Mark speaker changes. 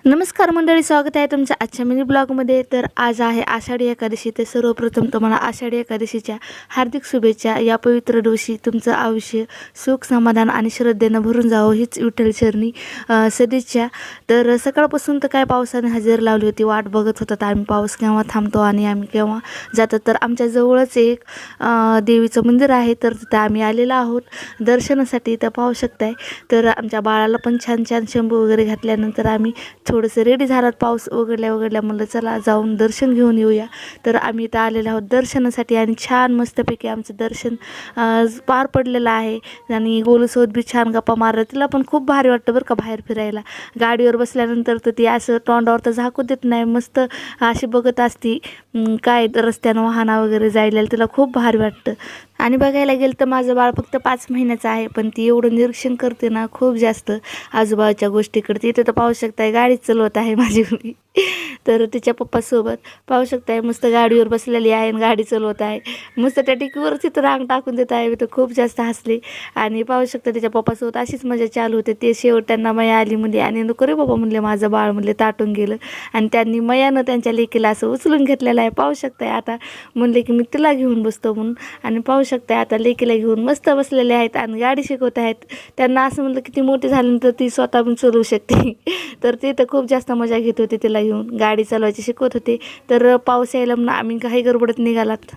Speaker 1: नमस्कार मंडळी, स्वागत आहे तुमचं आजच्या मिनी ब्लॉगमध्ये. तर आज आहे आषाढी एकादशी. तर सर्वप्रथम तुम्हाला आषाढी एकादशीच्या हार्दिक शुभेच्छा. या पवित्र दिवशी तुमचं आयुष्य सुख, समाधान आणि श्रद्धेनं भरून जावं हीच विठ्ठल सदिच्छा. तर सकाळपासून तर काय पावसाने हजेरी लावली होती, वाट बघत होतात आम्ही पाऊस केव्हा थांबतो आणि आम्ही केव्हा जातो. तर आमच्या जवळच एक देवीचं मंदिर आहे, तर तिथं आम्ही आलेलो आहोत दर्शनासाठी. तर पाहू शकताय. तर आमच्या बाळाला पण छान छान शंभू वगैरे घातल्यानंतर आम्ही थोडंसं रेडी झालात. पाऊस उघडल्या म्हणलं चला जाऊन दर्शन घेऊन येऊया. तर आम्ही इथं आलेलो आहोत दर्शनासाठी आणि छान मस्तपैकी आमचं दर्शन पार पडलेलं आहे. आणि गोलूसोबत बी छान गप्पा मारत. तिला पण खूप भारी वाटतं बरं का बाहेर फिरायला. गाडीवर बसल्यानंतर तर ती असं तोंडावर तर झाकू देत नाही, मस्त अशी बघत असती काय रस्त्यानं वाहना वगैरे जायला. तिला खूप भारी वाटतं. आणि बघायला गेलं तर माझं बाळ फक्त 5 महिन्याचं आहे, पण ती एवढं निरीक्षण करते ना खूप जास्त आजूबाजूच्या गोष्टीकडे. इथे तर पाहू शकताय गाडी चालवत आहे माझी मुलगी. तर तिच्या पप्पासोबत पाहू शकताय मस्त गाडीवर बसलेली आहे आणि गाडी चालवत आहे. मस्त त्या टिकीवर तिथं रांग टाकून देत आहे. मी तर खूप जास्त हसले. आणि पाहू शकता तिच्या पप्पासोबत अशीच मजा चालू होते. ते शेवट त्यांना मया आली म्हणजे आणि नको रे बाबा म्हणले, माझं बाळ म्हणले ताटून गेलं. आणि त्यांनी मयानं त्यांच्या लेकीला असं उचलून घेतलेलं आहे. पाहू शकताय आता म्हणले की मी तिला घेऊन बसतो म्हणून. आणि पाहू शकताय आता लेकीला घेऊन मस्त बसलेले आहेत आणि गाडी शिकवत आहेत. त्यांना असं म्हणलं की ती मोठी झाल्यानंतर ती स्वतः पण चालवू शकते. तर ते तर खूप जास्त मजा घेत होते तिला घेऊन, गाडी चालवायची शिकवत होते. तर पाऊस यायला म्हणून आम्ही काही गडबडत निघालात.